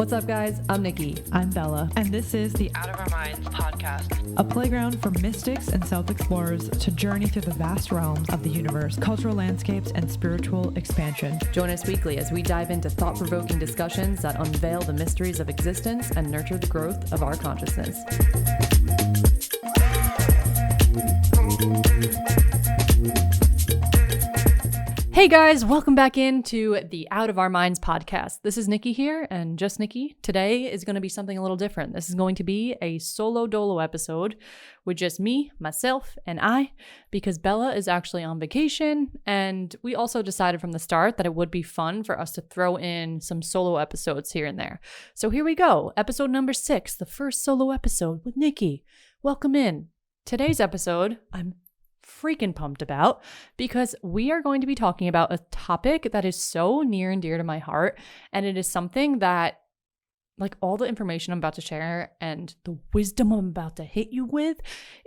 What's up, guys? I'm Nikki. I'm Bella, and this is the Out of Our Minds podcast, a playground for mystics and self-explorers to journey through the vast realms of the universe, cultural landscapes, and spiritual expansion. Join us weekly as we dive into thought-provoking discussions that unveil the mysteries of existence and nurture the growth of our consciousness. Hey guys, welcome back into the Out of Our Minds podcast. This is Nikki here, and just Nikki. Today is going to be something a little different. This is going to be a solo dolo episode with just me, myself, and I, because Bella is actually on vacation, and we also decided from the start that it would be fun for us to throw in some solo episodes here and there. So here we go, episode number 6, the first solo episode with Nikki. Welcome in. Today's episode, I'm freaking pumped about because we are going to be talking about a topic that is so near and dear to my heart, and it is something that, like, all the information I'm about to share and the wisdom I'm about to hit you with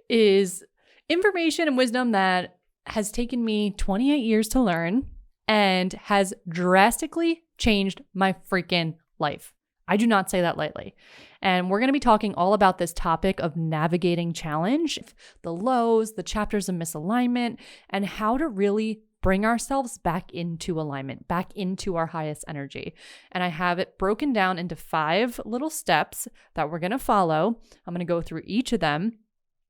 is information and wisdom that has taken me 28 years to learn and has drastically changed my freaking life. I do not say that lightly. And we're going to be talking all about this topic of navigating challenge, the lows, the chapters of misalignment, and how to really bring ourselves back into alignment, back into our highest energy. And I have it broken down into 5 little steps that we're going to follow. I'm going to go through each of them.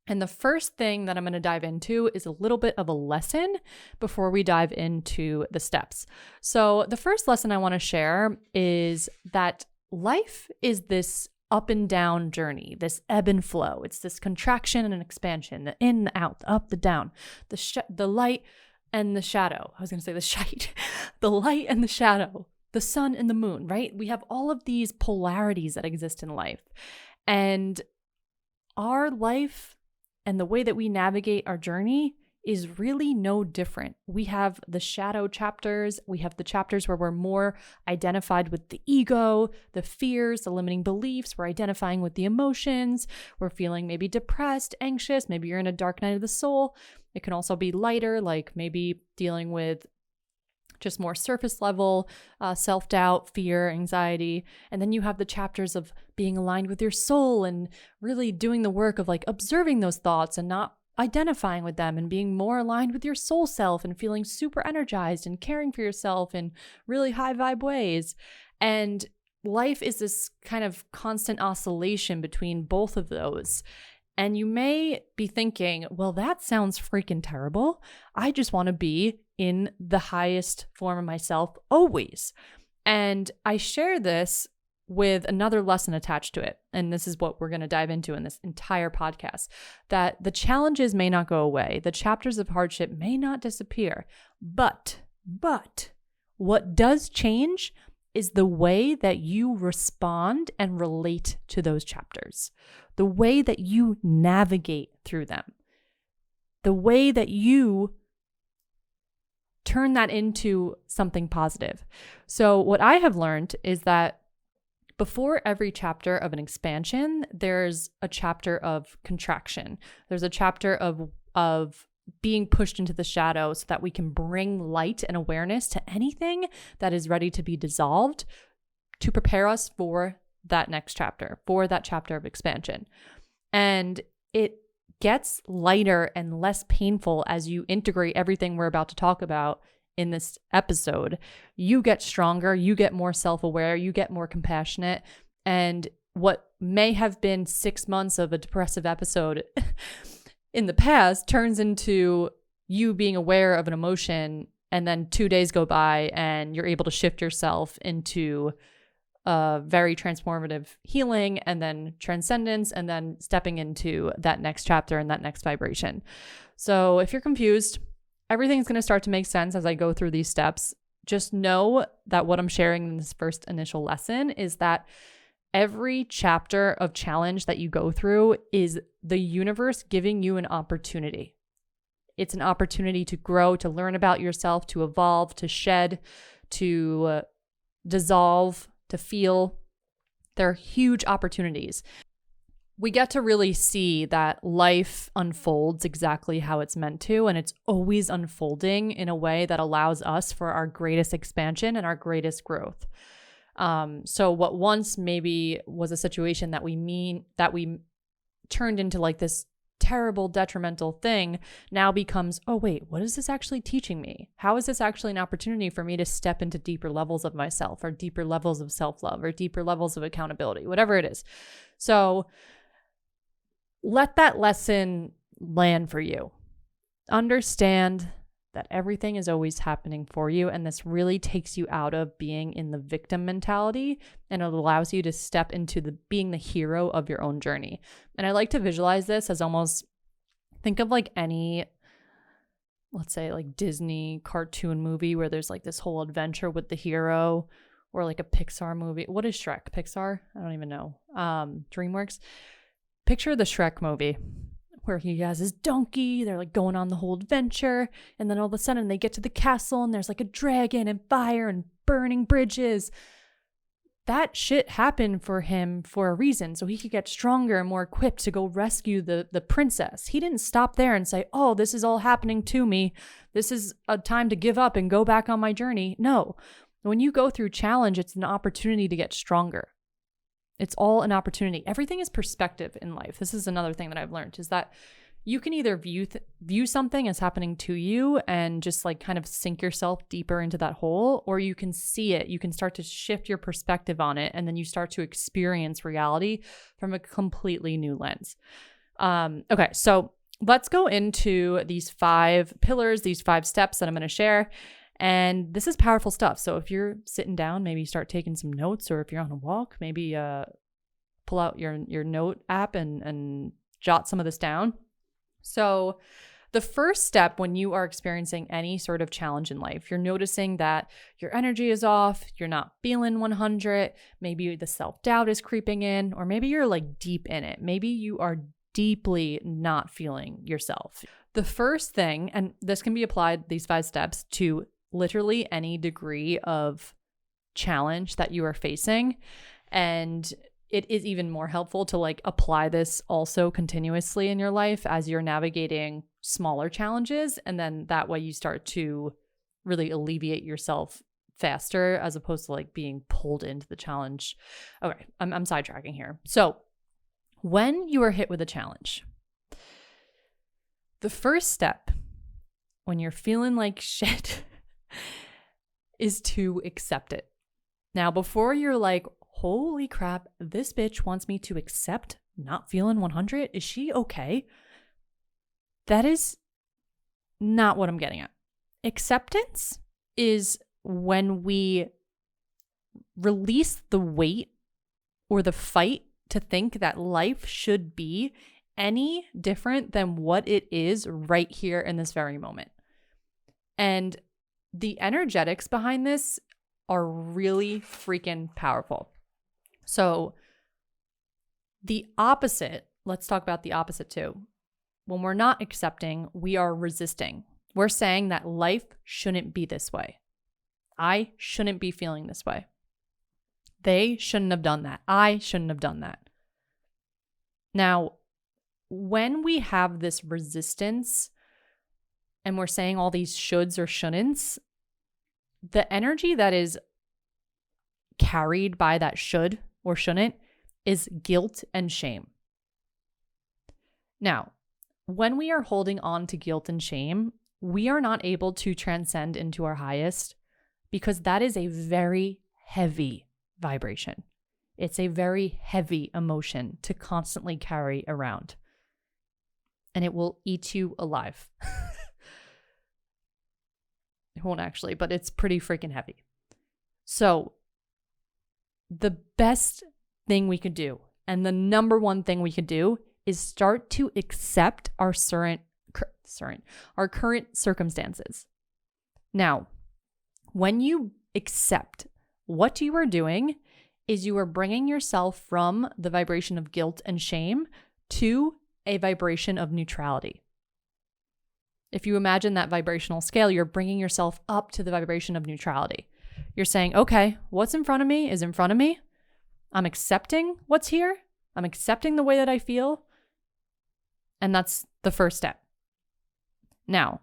And the first thing that I'm going to dive into is a little bit of a lesson before we dive into the steps. So the first lesson I want to share is that life is this up and down journey, this ebb and flow. It's this contraction and expansion, the in, the out, the up, the down, the light and the shadow. I was going to say the shite, the light and the shadow, the sun and the moon, right? We have all of these polarities that exist in life. And our life and the way that we navigate our journey is really no different. We have the shadow chapters. We have the chapters where we're more identified with the ego, the fears, the limiting beliefs. We're identifying with the emotions. We're feeling maybe depressed, anxious. Maybe you're in a dark night of the soul. It can also be lighter, like maybe dealing with just more surface level self-doubt, fear, anxiety. And then you have the chapters of being aligned with your soul and really doing the work of like observing those thoughts and not identifying with them and being more aligned with your soul self and feeling super energized and caring for yourself in really high vibe ways. And life is this kind of constant oscillation between both of those. And you may be thinking, well, that sounds freaking terrible. I just want to be in the highest form of myself always. And I share this with another lesson attached to it. And this is what we're going to dive into in this entire podcast, that the challenges may not go away. The chapters of hardship may not disappear, but what does change is the way that you respond and relate to those chapters, the way that you navigate through them, the way that you turn that into something positive. So what I have learned is that before every chapter of an expansion, there's a chapter of contraction. There's a chapter of being pushed into the shadow so that we can bring light and awareness to anything that is ready to be dissolved to prepare us for that next chapter, for that chapter of expansion. And it gets lighter and less painful as you integrate everything we're about to talk about in this episode. You get stronger, you get more self-aware, you get more compassionate, and what may have been 6 months of a depressive episode in the past turns into you being aware of an emotion, and then 2 days go by and you're able to shift yourself into very transformative healing and then transcendence and then stepping into that next chapter and that next vibration. So if you're confused, everything's going to start to make sense as I go through these steps. Just know that what I'm sharing in this first initial lesson is that every chapter of challenge that you go through is the universe giving you an opportunity. It's an opportunity to grow, to learn about yourself, to evolve, to shed, to dissolve, to feel. There are huge opportunities. We get to really see that life unfolds exactly how it's meant to, and it's always unfolding in a way that allows us for our greatest expansion and our greatest growth. So what once maybe was a situation that we turned into like this terrible detrimental thing now becomes, oh wait, what is this actually teaching me? How is this actually an opportunity for me to step into deeper levels of myself, or deeper levels of self-love, or deeper levels of accountability, whatever it is. So let that lesson land for you. Understand that everything is always happening for you, and this really takes you out of being in the victim mentality, and it allows you to step into being the hero of your own journey. And I like to visualize this as almost, think of like any, let's say like Disney cartoon movie where there's like this whole adventure with the hero, or like a Pixar movie. What is Shrek? Pixar? I don't even know. DreamWorks. Picture the Shrek movie where he has his donkey, they're like going on the whole adventure, and then all of a sudden they get to the castle and there's like a dragon and fire and burning bridges. That shit happened for him for a reason, so he could get stronger and more equipped to go rescue the princess. He didn't stop there and say, oh, this is all happening to me. This is a time to give up and go back on my journey. No, when you go through challenge, it's an opportunity to get stronger. It's all an opportunity. Everything is perspective in life. This is another thing that I've learned, is that you can either view something as happening to you and just like kind of sink yourself deeper into that hole, or you can see it. You can start to shift your perspective on it, and then you start to experience reality from a completely new lens. Okay, so let's go into these 5 pillars, these 5 steps that I'm going to share. And this is powerful stuff. So if you're sitting down, maybe start taking some notes, or if you're on a walk, maybe pull out your note app and jot some of this down. So the first step when you are experiencing any sort of challenge in life, you're noticing that your energy is off, you're not feeling 100, maybe the self-doubt is creeping in, or maybe you're like deep in it. Maybe you are deeply not feeling yourself. The first thing, and this can be applied, these 5 steps, to literally any degree of challenge that you are facing. And it is even more helpful to like apply this also continuously in your life as you're navigating smaller challenges. And then that way you start to really alleviate yourself faster, as opposed to like being pulled into the challenge. Okay, I'm sidetracking here. So when you are hit with a challenge, the first step when you're feeling like shit is to accept it. Now, before you're like, holy crap, this bitch wants me to accept not feeling 100. Is she okay? That is not what I'm getting at. Acceptance is when we release the weight or the fight to think that life should be any different than what it is right here in this very moment. And the energetics behind this are really freaking powerful. So the opposite, let's talk about the opposite too. When we're not accepting, we are resisting. We're saying that life shouldn't be this way. I shouldn't be feeling this way. They shouldn't have done that. I shouldn't have done that. Now, when we have this resistance and we're saying all these shoulds or shouldn'ts, the energy that is carried by that should or shouldn't is guilt and shame. Now, when we are holding on to guilt and shame, we are not able to transcend into our highest, because that is a very heavy vibration. It's a very heavy emotion to constantly carry around, and it will eat you alive. It won't actually, but it's pretty freaking heavy. So the best thing we could do, and the number one thing we could do, is start to accept our current circumstances. Now, when you accept, what you are doing is you are bringing yourself from the vibration of guilt and shame to a vibration of neutrality. If you imagine that vibrational scale, you're bringing yourself up to the vibration of neutrality. You're saying, okay, what's in front of me is in front of me. I'm accepting what's here. I'm accepting the way that I feel. And that's the first step. Now,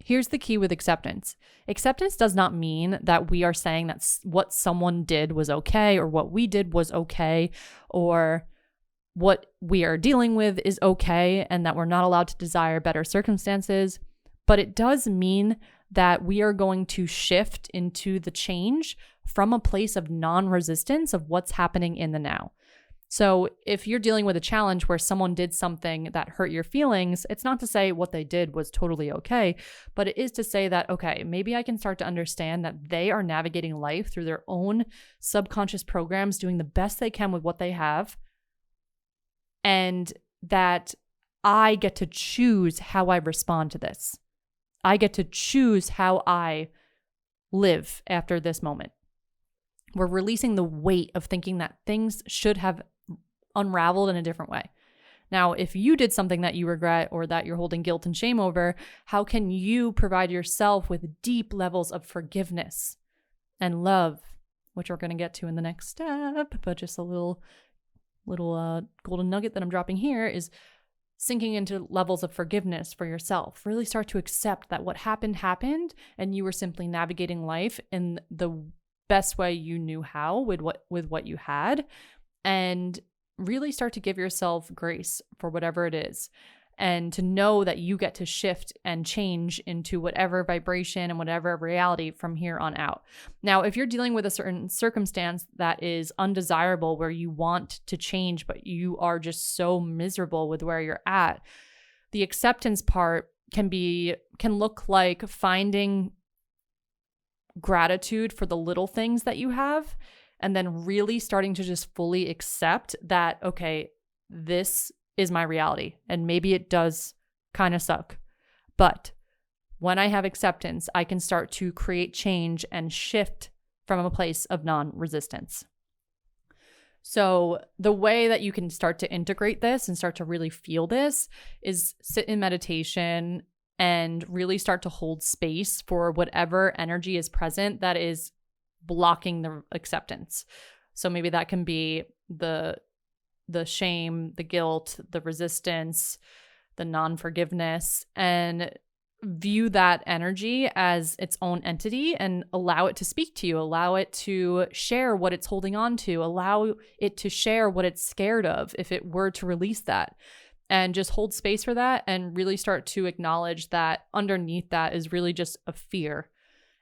Here's the key with acceptance. Acceptance does not mean that we are saying that what someone did was okay, or what we did was okay, or what we are dealing with is okay, and that we're not allowed to desire better circumstances. But it does mean that we are going to shift into the change from a place of non-resistance of what's happening in the now. So if you're dealing with a challenge where someone did something that hurt your feelings, it's not to say what they did was totally okay, but it is to say that, okay, maybe I can start to understand that they are navigating life through their own subconscious programs, doing the best they can with what they have, and that I get to choose how I respond to this. I get to choose how I live after this moment. We're releasing the weight of thinking that things should have unraveled in a different way. Now, if you did something that you regret or that you're holding guilt and shame over, how can you provide yourself with deep levels of forgiveness and love, which we're going to get to in the next step, but just a little golden nugget that I'm dropping here is sinking into levels of forgiveness for yourself. Really start to accept that what happened, and you were simply navigating life in the best way you knew how with what you had, and really start to give yourself grace for whatever it is, and to know that you get to shift and change into whatever vibration and whatever reality from here on out. Now, if you're dealing with a certain circumstance that is undesirable, where you want to change, but you are just so miserable with where you're at, the acceptance part can look like finding gratitude for the little things that you have, and then really starting to just fully accept that, okay, this is my reality, and maybe it does kind of suck, but when I have acceptance, I can start to create change and shift from a place of non-resistance. So the way that you can start to integrate this and start to really feel this is sit in meditation and really start to hold space for whatever energy is present that is blocking the acceptance. So maybe that can be the shame, the guilt, the resistance, the non-forgiveness, and view that energy as its own entity and allow it to speak to you, allow it to share what it's holding on to, allow it to share what it's scared of if it were to release that. And just hold space for that and really start to acknowledge that underneath that is really just a fear.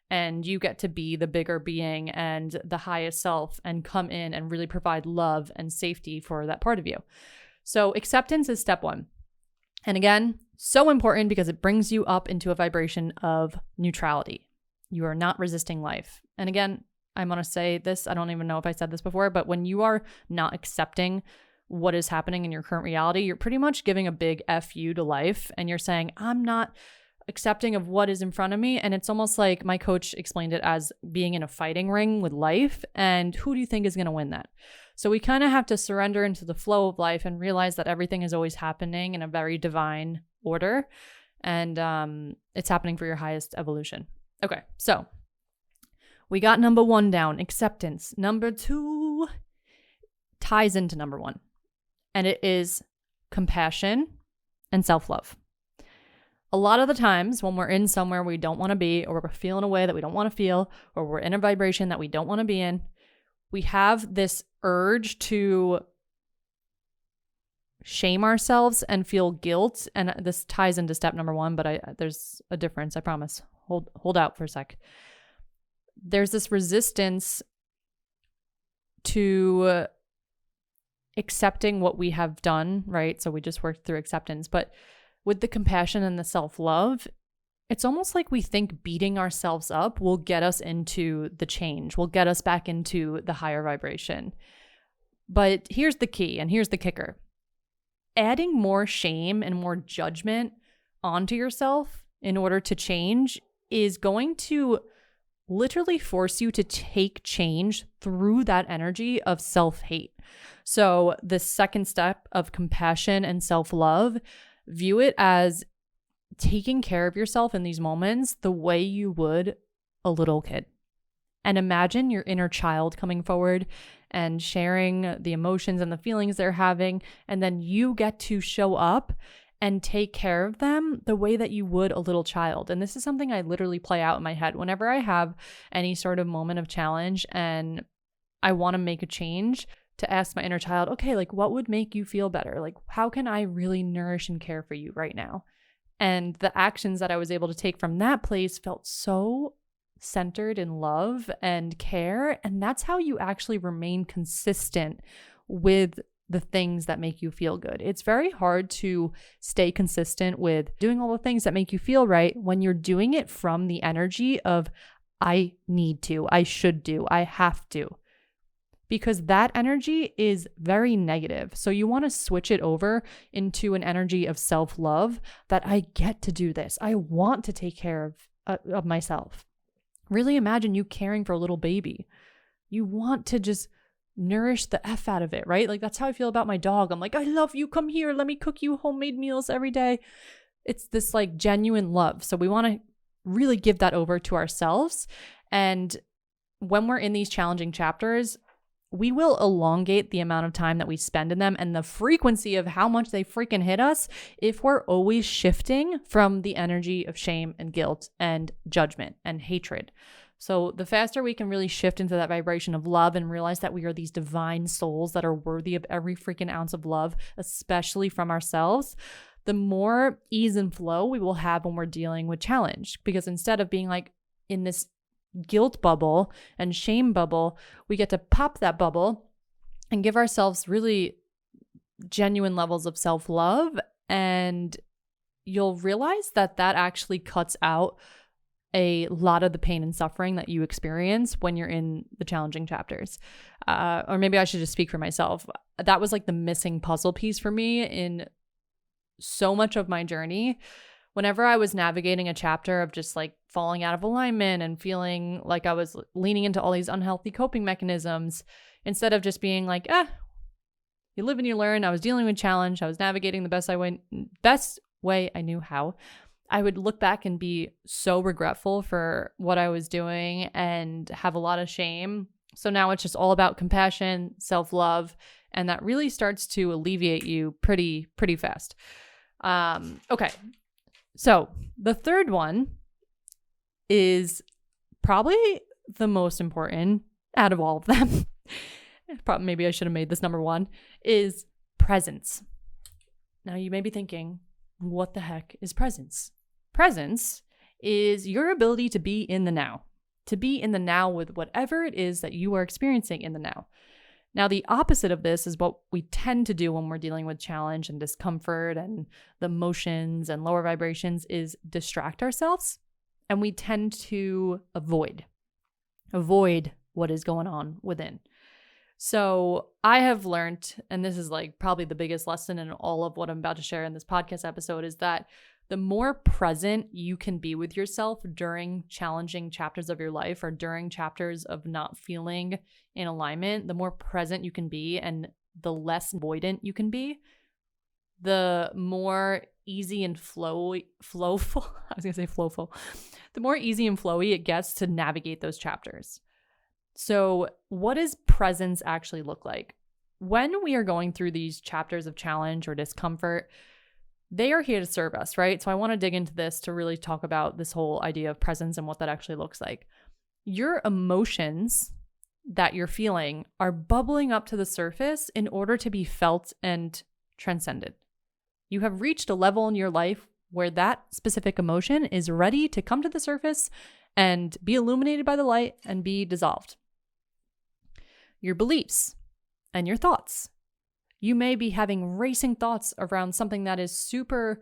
And you get to be the bigger being and the highest self and come in and really provide love and safety for that part of you. So acceptance is step one. And again, so important because it brings you up into a vibration of neutrality. You are not resisting life. And again, I'm going to say this, I don't even know if I said this before, but when you are not accepting what is happening in your current reality, you're pretty much giving a big F you to life. And you're saying, I'm not accepting of what is in front of me. And it's almost like my coach explained it as being in a fighting ring with life. And who do you think is going to win that? So we kind of have to surrender into the flow of life and realize that everything is always happening in a very divine order. And it's happening for your highest evolution. Okay, so we got number one down, acceptance. Number two ties into number one. And it is compassion and self-love. A lot of the times when we're in somewhere we don't want to be, or we're feeling a way that we don't want to feel, or we're in a vibration that we don't want to be in, we have this urge to shame ourselves and feel guilt. And this ties into step number one, but there's a difference, I promise. Hold out for a sec. There's this resistance to accepting what we have done, right? So we just worked through acceptance, but with the compassion and the self-love, it's almost like we think beating ourselves up will get us into the change, will get us back into the higher vibration. But here's the key, and here's the kicker. Adding more shame and more judgment onto yourself in order to change is going to literally force you to take change through that energy of self-hate. So the second step of compassion and self-love, view it as taking care of yourself in these moments the way you would a little kid. And imagine your inner child coming forward and sharing the emotions and the feelings they're having. And then you get to show up and take care of them the way that you would a little child. And this is something I literally play out in my head whenever I have any sort of moment of challenge and I want to make a change, to ask my inner child, okay, like what would make you feel better? Like how can I really nourish and care for you right now? And the actions that I was able to take from that place felt so centered in love and care. And that's how you actually remain consistent with the things that make you feel good. It's very hard to stay consistent with doing all the things that make you feel right when you're doing it from the energy of, I need to, I should do, I have to. Because that energy is very negative. So you want to switch it over into an energy of self-love, that I get to do this. I want to take care of myself. Really imagine you caring for a little baby. You want to just nourish the F out of it, right? Like that's how I feel about my dog. I'm like, I love you. Come here. Let me cook you homemade meals every day. It's this like genuine love. So we want to really give that over to ourselves. And when we're in these challenging chapters, we will elongate the amount of time that we spend in them and the frequency of how much they freaking hit us if we're always shifting from the energy of shame and guilt and judgment and hatred. So the faster we can really shift into that vibration of love and realize that we are these divine souls that are worthy of every freaking ounce of love, especially from ourselves, the more ease and flow we will have when we're dealing with challenge. Because instead of being like in this guilt bubble and shame bubble, we get to pop that bubble and give ourselves really genuine levels of self-love. And you'll realize that that actually cuts out a lot of the pain and suffering that you experience when you're in the challenging chapters. Or maybe I should just speak for myself. That was like the missing puzzle piece for me in so much of my journey. Whenever I was navigating a chapter of just like falling out of alignment and feeling like I was leaning into all these unhealthy coping mechanisms, instead of just being like, you live and you learn, I was dealing with challenge, I was navigating the best way I knew how, I would look back and be so regretful for what I was doing and have a lot of shame. So now it's just all about compassion, self-love, and that really starts to alleviate you pretty fast. Okay. So the third one is probably the most important out of all of them. Probably, maybe I should have made this number one, is presence. Now you may be thinking, what the heck is presence? Presence is your ability to be in the now, with whatever it is that you are experiencing in the now. Now, the opposite of this is what we tend to do when we're dealing with challenge and discomfort and the emotions and lower vibrations is distract ourselves. And we tend to avoid what is going on within. So I have learned, and this is like probably the biggest lesson in all of what I'm about to share in this podcast episode, is that the more present you can be with yourself during challenging chapters of your life or during chapters of not feeling in alignment, the more present you can be and the less avoidant you can be, the more easy and flowful, the more easy and flowy it gets to navigate those chapters. So what does presence actually look like? When we are going through these chapters of challenge or discomfort, they are here to serve us, right? So I want to dig into this to really talk about this whole idea of presence and what that actually looks like. Your emotions that you're feeling are bubbling up to the surface in order to be felt and transcended. You have reached a level in your life where that specific emotion is ready to come to the surface and be illuminated by the light and be dissolved. Your beliefs and your thoughts. You may be having racing thoughts around something that is super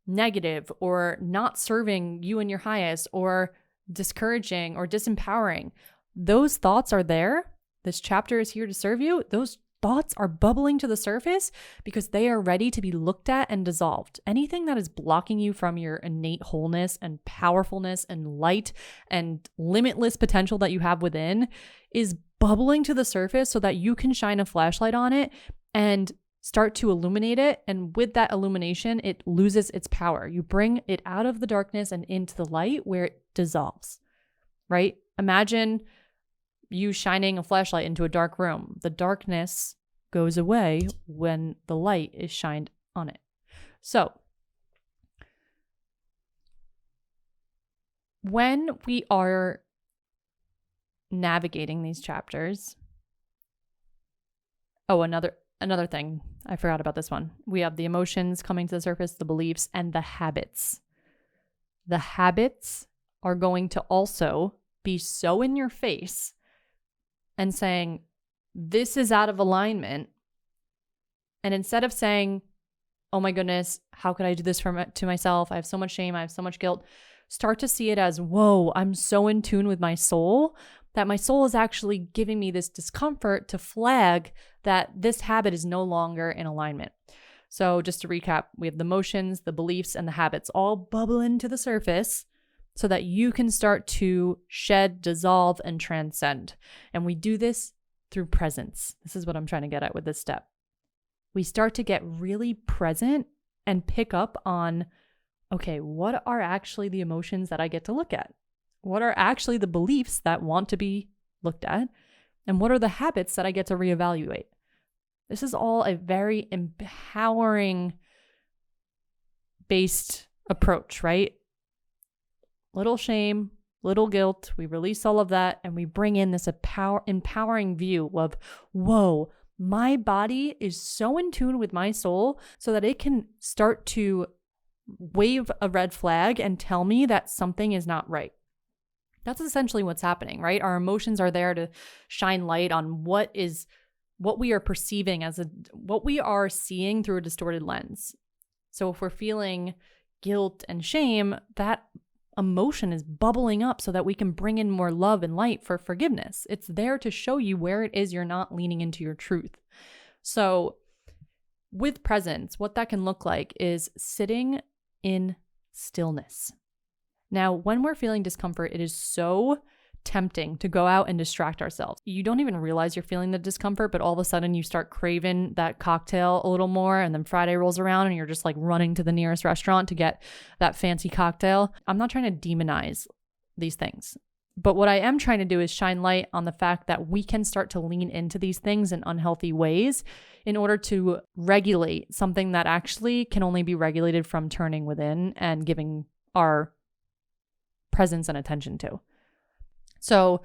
negative or not serving you and your highest or discouraging or disempowering. Those thoughts are there. This chapter is here to serve you. Those thoughts are bubbling to the surface because they are ready to be looked at and dissolved. Anything that is blocking you from your innate wholeness and powerfulness and light and limitless potential that you have within is bubbling to the surface so that you can shine a flashlight on it and start to illuminate it. And with that illumination, it loses its power. You bring it out of the darkness and into the light where it dissolves, right? Imagine you shining a flashlight into a dark room. The darkness goes away when the light is shined on it. So, when we are navigating these chapters, another thing, I forgot about this one. We have the emotions coming to the surface, the beliefs, and the habits. The habits are going to also be so in your face and saying, this is out of alignment. And instead of saying, oh my goodness, how could I do this to myself? I have so much shame. I have so much guilt. Start to see it as, whoa, I'm so in tune with my soul that my soul is actually giving me this discomfort to flag that this habit is no longer in alignment. So just to recap, we have the emotions, the beliefs, and the habits all bubbling to the surface so that you can start to shed, dissolve, and transcend. And we do this through presence. This is what I'm trying to get at with this step. We start to get really present and pick up on, okay, what are actually the emotions that I get to look at? What are actually the beliefs that want to be looked at? And what are the habits that I get to reevaluate? This is all a very empowering based approach, right? Little shame, little guilt. We release all of that and we bring in this empowering view of, whoa, my body is so in tune with my soul so that it can start to wave a red flag and tell me that something is not right. That's essentially what's happening, right? Our emotions are there to shine light on what we are perceiving what we are seeing through a distorted lens. So if we're feeling guilt and shame, that emotion is bubbling up so that we can bring in more love and light for forgiveness. It's there to show you where it is you're not leaning into your truth. So with presence, what that can look like is sitting in stillness. Now, when we're feeling discomfort, it is so tempting to go out and distract ourselves. You don't even realize you're feeling the discomfort, but all of a sudden you start craving that cocktail a little more, and then Friday rolls around and you're just like running to the nearest restaurant to get that fancy cocktail. I'm not trying to demonize these things, but what I am trying to do is shine light on the fact that we can start to lean into these things in unhealthy ways in order to regulate something that actually can only be regulated from turning within and giving our presence and attention to. So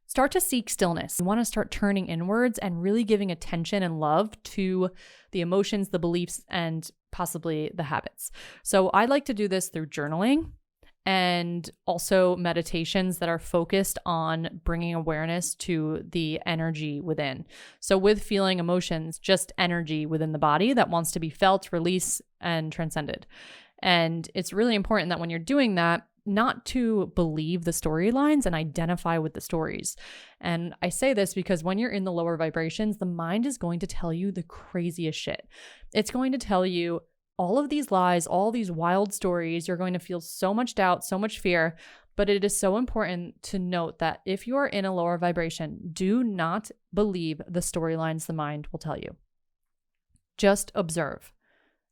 start to seek stillness. You want to start turning inwards and really giving attention and love to the emotions, the beliefs, and possibly the habits. So I like to do this through journaling and also meditations that are focused on bringing awareness to the energy within. So with feeling emotions, just energy within the body that wants to be felt, released, and transcended. And it's really important that when you're doing that, not to believe the storylines and identify with the stories. And I say this because when you're in the lower vibrations, the mind is going to tell you the craziest shit. It's going to tell you all of these lies, all these wild stories. You're going to feel so much doubt, so much fear. But it is so important to note that if you are in a lower vibration, do not believe the storylines the mind will tell you. Just observe.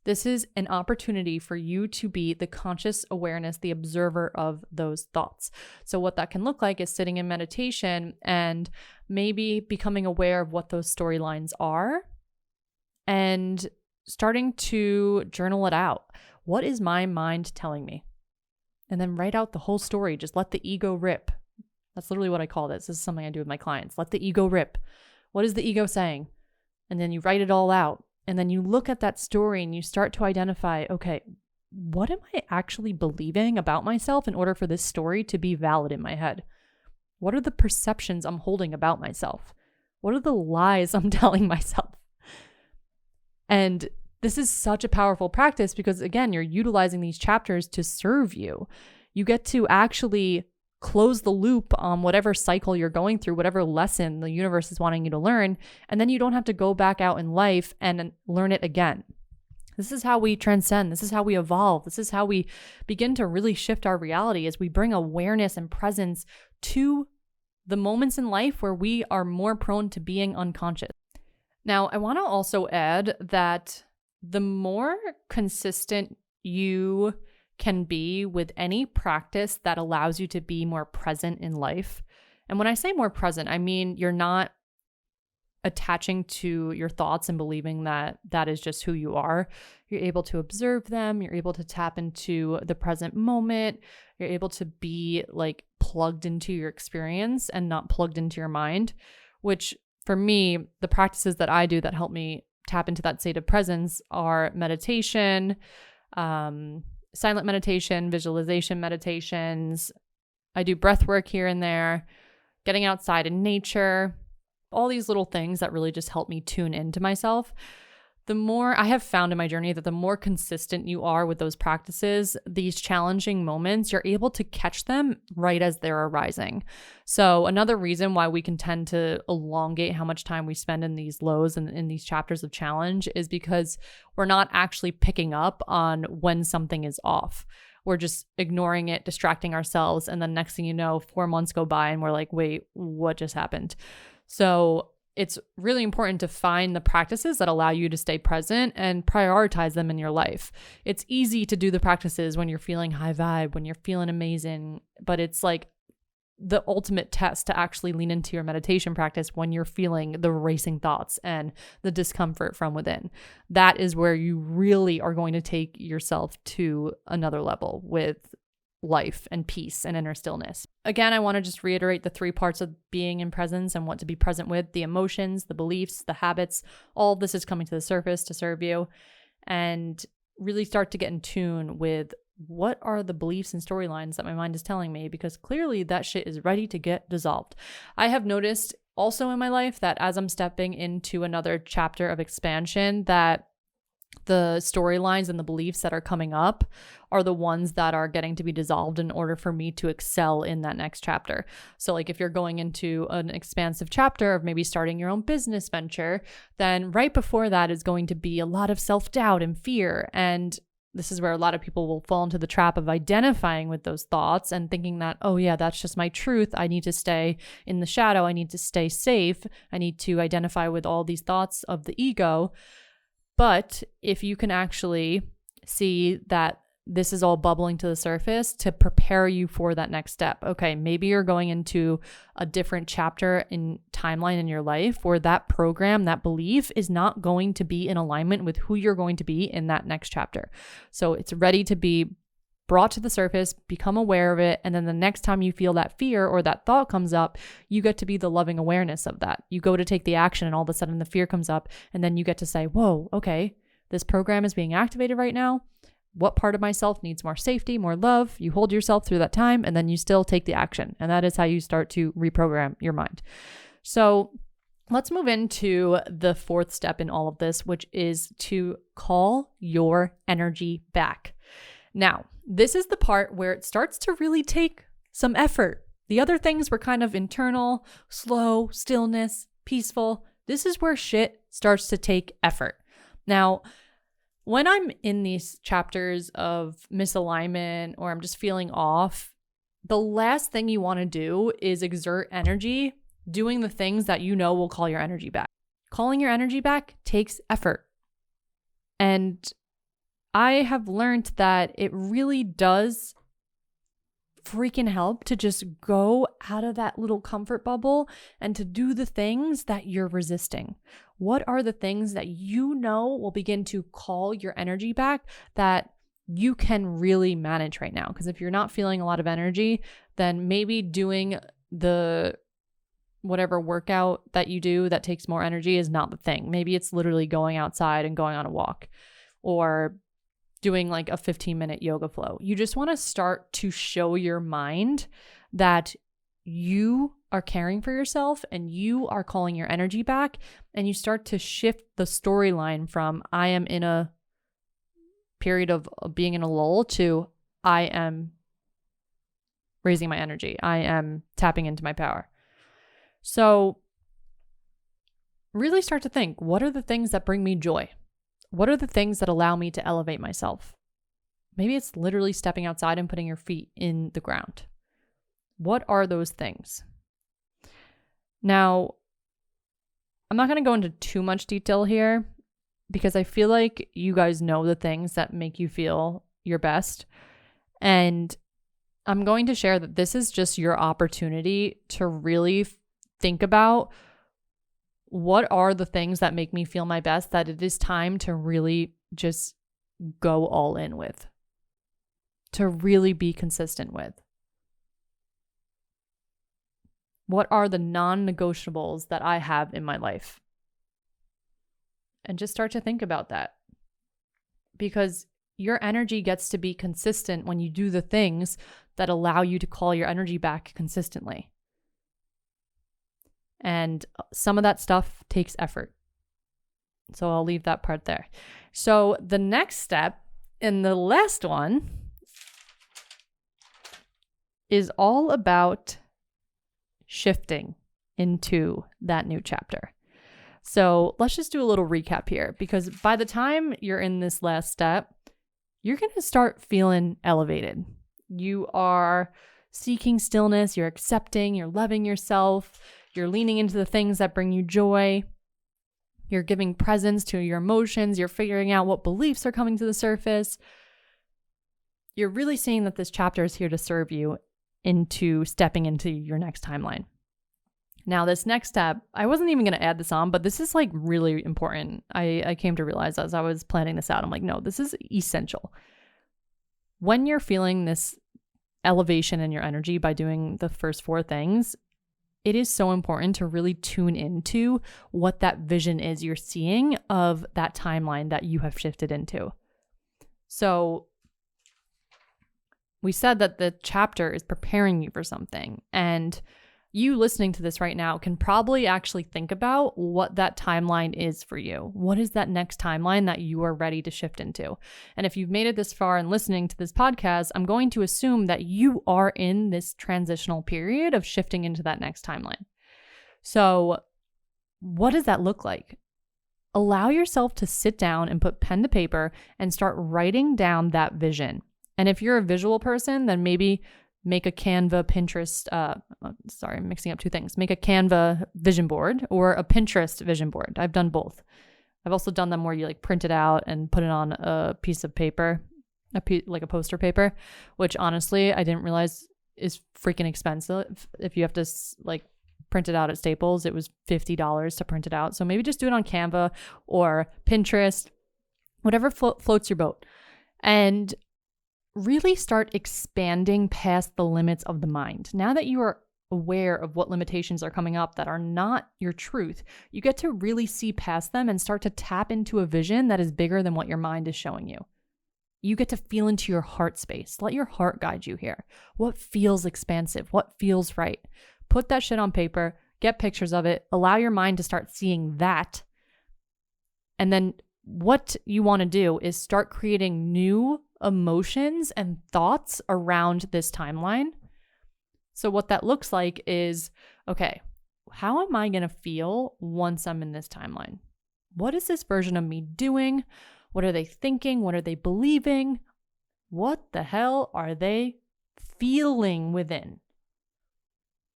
This is an opportunity for you to be the conscious awareness, the observer of those thoughts. So what that can look like is sitting in meditation and maybe becoming aware of what those storylines are and starting to journal it out. What is my mind telling me? And then write out the whole story. Just let the ego rip. That's literally what I call this. This is something I do with my clients. Let the ego rip. What is the ego saying? And then you write it all out. And then you look at that story and you start to identify, okay, what am I actually believing about myself in order for this story to be valid in my head? What are the perceptions I'm holding about myself? What are the lies I'm telling myself? And this is such a powerful practice because, again, you're utilizing these chapters to serve you. You get to actually close the loop on whatever cycle you're going through, whatever lesson the universe is wanting you to learn, and then you don't have to go back out in life and learn it again. This is how we transcend. This is how we evolve. This is how we begin to really shift our reality as we bring awareness and presence to the moments in life where we are more prone to being unconscious. Now, I want to also add that the more consistent you can be with any practice that allows you to be more present in life. And when I say more present, I mean you're not attaching to your thoughts and believing that that is just who you are. You're able to observe them. You're able to tap into the present moment. You're able to be like plugged into your experience and not plugged into your mind, which for me, the practices that I do that help me tap into that state of presence are meditation, silent meditation, visualization meditations. I do breath work here and there, getting outside in nature, all these little things that really just help me tune into myself. The more I have found in my journey that the more consistent you are with those practices, these challenging moments, you're able to catch them right as they're arising. So another reason why we can tend to elongate how much time we spend in these lows and in these chapters of challenge is because we're not actually picking up on when something is off. We're just ignoring it, distracting ourselves. And then next thing you know, 4 months go by and we're like, wait, what just happened? So it's really important to find the practices that allow you to stay present and prioritize them in your life. It's easy to do the practices when you're feeling high vibe, when you're feeling amazing, but it's like the ultimate test to actually lean into your meditation practice when you're feeling the racing thoughts and the discomfort from within. That is where you really are going to take yourself to another level with life and peace and inner stillness. Again, I want to just reiterate the 3 parts of being in presence and what to be present with: the emotions, the beliefs, the habits. All of this is coming to the surface to serve you, and really start to get in tune with what are the beliefs and storylines that my mind is telling me, because clearly that shit is ready to get dissolved. I have noticed also in my life that as I'm stepping into another chapter of expansion, that the storylines and the beliefs that are coming up are the ones that are getting to be dissolved in order for me to excel in that next chapter. So like if you're going into an expansive chapter of maybe starting your own business venture, then right before that is going to be a lot of self-doubt and fear. And this is where a lot of people will fall into the trap of identifying with those thoughts and thinking that, oh yeah, that's just my truth. I need to stay in the shadow. I need to stay safe. I need to identify with all these thoughts of the ego. But if you can actually see that this is all bubbling to the surface to prepare you for that next step. Okay, maybe you're going into a different chapter in timeline in your life where that program, that belief is not going to be in alignment with who you're going to be in that next chapter. So it's ready to be brought to the surface, become aware of it, and then the next time you feel that fear or that thought comes up, you get to be the loving awareness of that. You go to take the action and all of a sudden the fear comes up, and then you get to say, whoa, okay, this program is being activated right now. What part of myself needs more safety, more love? You hold yourself through that time, and then you still take the action. And that is how you start to reprogram your mind. So let's move into the 4th step in all of this, which is to call your energy back. Now, this is the part where it starts to really take some effort. The other things were kind of internal, slow, stillness, peaceful. This is where shit starts to take effort. Now, when I'm in these chapters of misalignment or I'm just feeling off, the last thing you want to do is exert energy doing the things that you know will call your energy back. Calling your energy back takes effort. And I have learned that it really does freaking help to just go out of that little comfort bubble and to do the things that you're resisting. What are the things that you know will begin to call your energy back that you can really manage right now? Because if you're not feeling a lot of energy, then maybe doing the whatever workout that you do that takes more energy is not the thing. Maybe it's literally going outside and going on a walk, or doing like a 15-minute yoga flow. You just want to start to show your mind that you are caring for yourself and you are calling your energy back, and you start to shift the storyline from I am in a period of being in a lull to I am raising my energy. I am tapping into my power. So really start to think, what are the things that bring me joy? What are the things that allow me to elevate myself? Maybe it's literally stepping outside and putting your feet in the ground. What are those things? Now, I'm not going to go into too much detail here because I feel like you guys know the things that make you feel your best. And I'm going to share that this is just your opportunity to really think about what are the things that make me feel my best that it is time to really just go all in with, to really be consistent with? What are the non-negotiables that I have in my life? And just start to think about that, because your energy gets to be consistent when you do the things that allow you to call your energy back consistently. And some of that stuff takes effort. So I'll leave that part there. So the next step, and the last one, is all about shifting into that new chapter. So let's just do a little recap here, because by the time you're in this last step, you're going to start feeling elevated. You are seeking stillness, you're accepting, you're loving yourself, you're leaning into the things that bring you joy, you're giving presence to your emotions, you're figuring out what beliefs are coming to the surface. You're really seeing that this chapter is here to serve you into stepping into your next timeline. Now, this next step, I wasn't even going to add this on, but this is like really important. I came to realize as I was planning this out, I'm like, no, this is essential. When you're feeling this elevation in your energy by doing the first 4 things, it is so important to really tune into what that vision is you're seeing of that timeline that you have shifted into. So we said that the chapter is preparing you for something, and you listening to this right now can probably actually think about what that timeline is for you. What is that next timeline that you are ready to shift into? And if you've made it this far and listening to this podcast, I'm going to assume that you are in this transitional period of shifting into that next timeline. So what does that look like? Allow yourself to sit down and put pen to paper and start writing down that vision. And if you're a visual person, then maybe make a Canva Pinterest, I'm mixing up 2 things. Make a Canva vision board or a Pinterest vision board. I've done both. I've also done them where you like print it out and put it on a piece of paper, like a poster paper, which honestly, I didn't realize is freaking expensive. If you have to like print it out at Staples, it was $50 to print it out. So maybe just do it on Canva or Pinterest, whatever floats your boat. And really start expanding past the limits of the mind. Now that you are aware of what limitations are coming up that are not your truth, you get to really see past them and start to tap into a vision that is bigger than what your mind is showing you. You get to feel into your heart space. Let your heart guide you here. What feels expansive? What feels right? Put that shit on paper, get pictures of it, allow your mind to start seeing that. And then what you want to do is start creating new emotions and thoughts around this timeline. So what that looks like is, okay, how am I going to feel once I'm in this timeline? What is this version of me doing? What are they thinking? What are they believing? What the hell are they feeling within?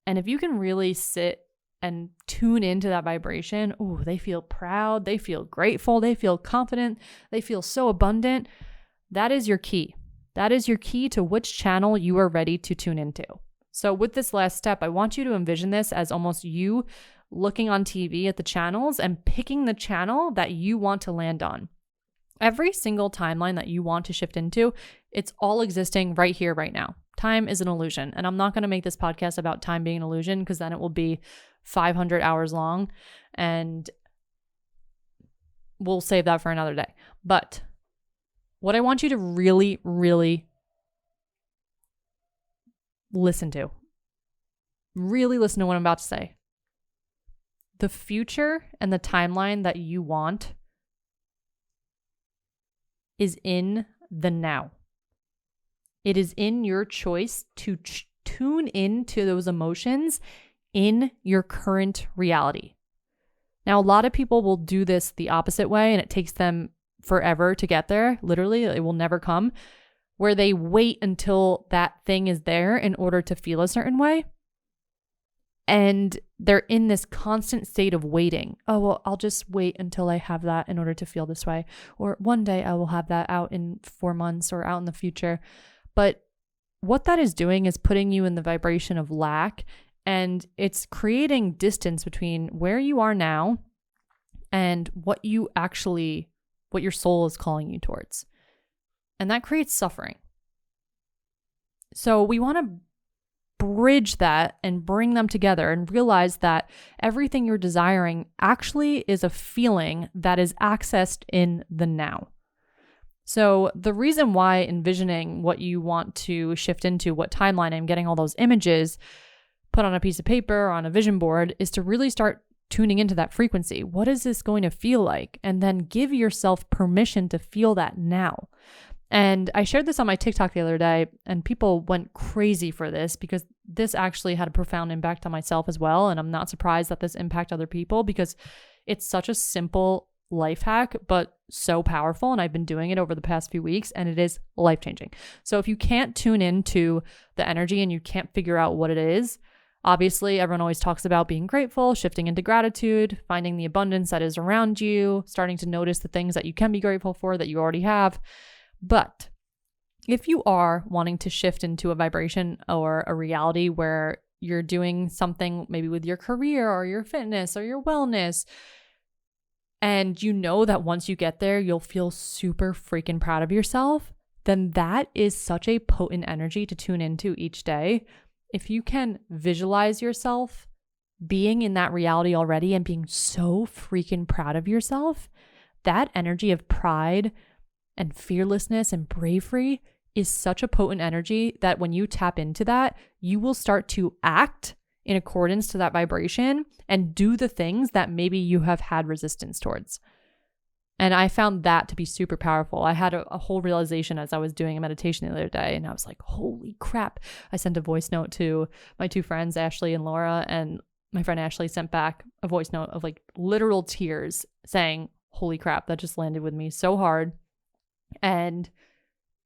And if you can really sit and tune into that vibration, oh, they feel proud, they feel grateful, they feel confident, they feel so abundant. That is your key. That is your key to which channel you are ready to tune into. So with this last step, I want you to envision this as almost you looking on TV at the channels and picking the channel that you want to land on. Every single timeline that you want to shift into, it's all existing right here, right now. Time is an illusion. And I'm not going to make this podcast about time being an illusion, because then it will be 500 hours long, and we'll save that for another day. But what I want you to really, really listen to, really listen to what I'm about to say. The future and the timeline that you want is in the now. It is in your choice to tune into those emotions in your current reality. Now, a lot of people will do this the opposite way, and it takes them forever to get there. Literally, it will never come, where they wait until that thing is there in order to feel a certain way. And they're in this constant state of waiting. Oh, well, I'll just wait until I have that in order to feel this way. Or one day I will have that out in 4 months or out in the future. But what that is doing is putting you in the vibration of lack, and it's creating distance between where you are now and what your soul is calling you towards. And that creates suffering. So we want to bridge that and bring them together and realize that everything you're desiring actually is a feeling that is accessed in the now. So the reason why envisioning what you want to shift into, what timeline, and getting all those images put on a piece of paper or on a vision board is to really start tuning into that frequency. What is this going to feel like? And then give yourself permission to feel that now. And I shared this on my TikTok the other day, and people went crazy for this because this actually had a profound impact on myself as well. And I'm not surprised that this impacted other people because it's such a simple life hack, but so powerful. And I've been doing it over the past few weeks, and it is life-changing. So if you can't tune into the energy and you can't figure out what it is, obviously everyone always talks about being grateful, shifting into gratitude, finding the abundance that is around you, starting to notice the things that you can be grateful for that you already have. But if you are wanting to shift into a vibration or a reality where you're doing something maybe with your career or your fitness or your wellness, and you know that once you get there, you'll feel super freaking proud of yourself, then that is such a potent energy to tune into each day. If you can visualize yourself being in that reality already and being so freaking proud of yourself, that energy of pride and fearlessness and bravery is such a potent energy that when you tap into that, you will start to act in accordance to that vibration and do the things that maybe you have had resistance towards. And I found that to be super powerful. I had a whole realization as I was doing a meditation the other day, and I was like, holy crap. I sent a voice note to my two friends, Ashley and Laura, and my friend Ashley sent back a voice note of like literal tears saying, holy crap, that just landed with me so hard. And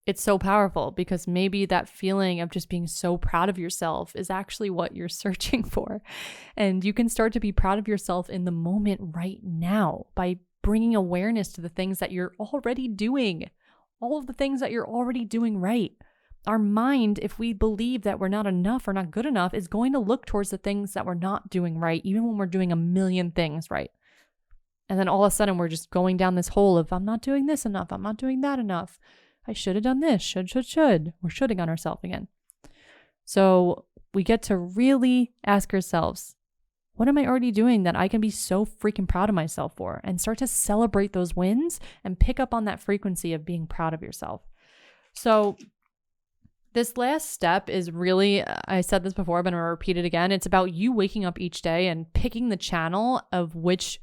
it's so powerful because maybe that feeling of just being so proud of yourself is actually what you're searching for. And you can start to be proud of yourself in the moment right now by bringing awareness to the things that you're already doing, all of the things that you're already doing right. Our mind, if we believe that we're not enough or not good enough, is going to look towards the things that we're not doing right, even when we're doing a million things right. And then all of a sudden we're just going down this hole of, I'm not doing this enough. I'm not doing that enough. I should have done this. Should. We're shoulding on ourselves again. So we get to really ask ourselves, what am I already doing that I can be so freaking proud of myself for? And start to celebrate those wins and pick up on that frequency of being proud of yourself. So this last step is really, I said this before, but I'm going to repeat it again. It's about you waking up each day and picking the channel of which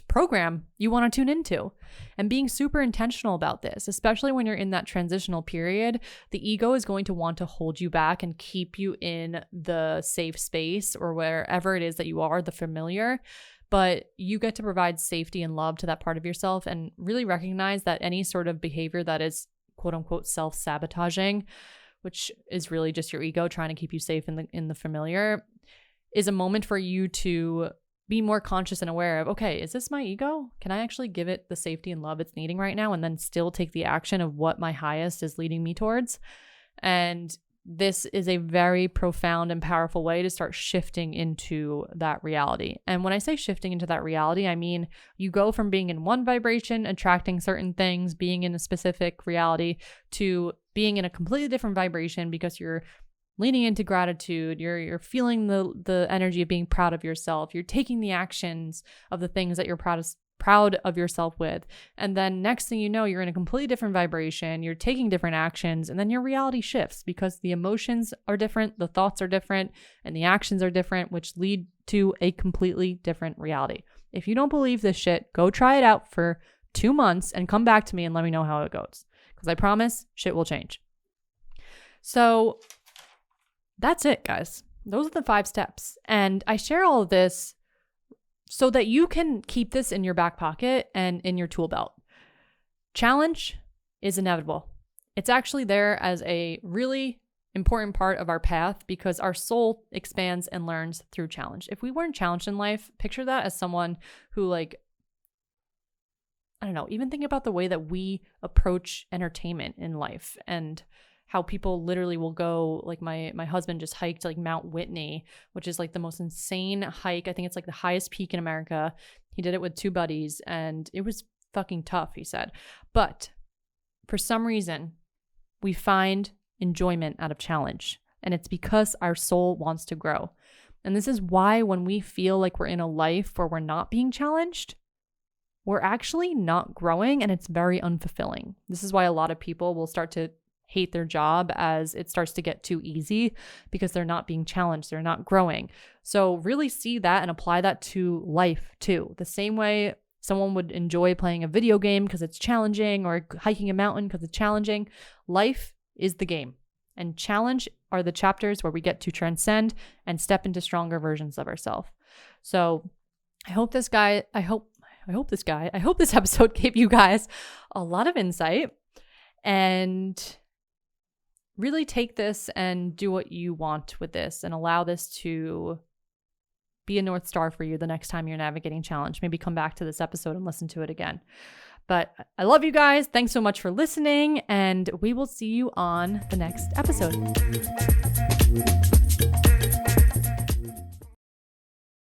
program you want to tune into and being super intentional about this, especially when you're in that transitional period. The ego is going to want to hold you back and keep you in the safe space or wherever it is that you are, the familiar. But you get to provide safety and love to that part of yourself and really recognize that any sort of behavior that is quote unquote self-sabotaging, which is really just your ego trying to keep you safe in the familiar, is a moment for you to be more conscious and aware of, okay, is this my ego? Can I actually give it the safety and love it's needing right now and then still take the action of what my highest is leading me towards? And this is a very profound and powerful way to start shifting into that reality. And when I say shifting into that reality, I mean you go from being in one vibration, attracting certain things, being in a specific reality, to being in a completely different vibration because you're leaning into gratitude, you're feeling the energy of being proud of yourself, you're taking the actions of the things that you're proud of yourself with. And then next thing you know, you're in a completely different vibration, you're taking different actions, and then your reality shifts because the emotions are different, the thoughts are different, and the actions are different, which lead to a completely different reality. If you don't believe this shit, go try it out for 2 months and come back to me and let me know how it goes. Because I promise shit will change. So that's it, guys. Those are the 5 steps. And I share all of this so that you can keep this in your back pocket and in your tool belt. Challenge is inevitable. It's actually there as a really important part of our path because our soul expands and learns through challenge. If we weren't challenged in life, picture that as someone who even think about the way that we approach entertainment in life and how people literally will go, like my husband just hiked like Mount Whitney, which is like the most insane hike. I think it's like the highest peak in America. He did it with 2 buddies, and it was fucking tough, he said. But for some reason, we find enjoyment out of challenge, and it's because our soul wants to grow. And this is why when we feel like we're in a life where we're not being challenged, we're actually not growing, and it's very unfulfilling. This is why a lot of people will start to hate their job as it starts to get too easy because they're not being challenged, they're not growing. So really see that and apply that to life too. The same way someone would enjoy playing a video game because it's challenging, or hiking a mountain because it's challenging. Life is the game, and challenge are the chapters where we get to transcend and step into stronger versions of ourselves. So I hope this episode gave you guys a lot of insight, and really take this and do what you want with this, and allow this to be a North Star for you the next time you're navigating challenge. Maybe come back to this episode and listen to it again. But I love you guys. Thanks so much for listening, and we will see you on the next episode.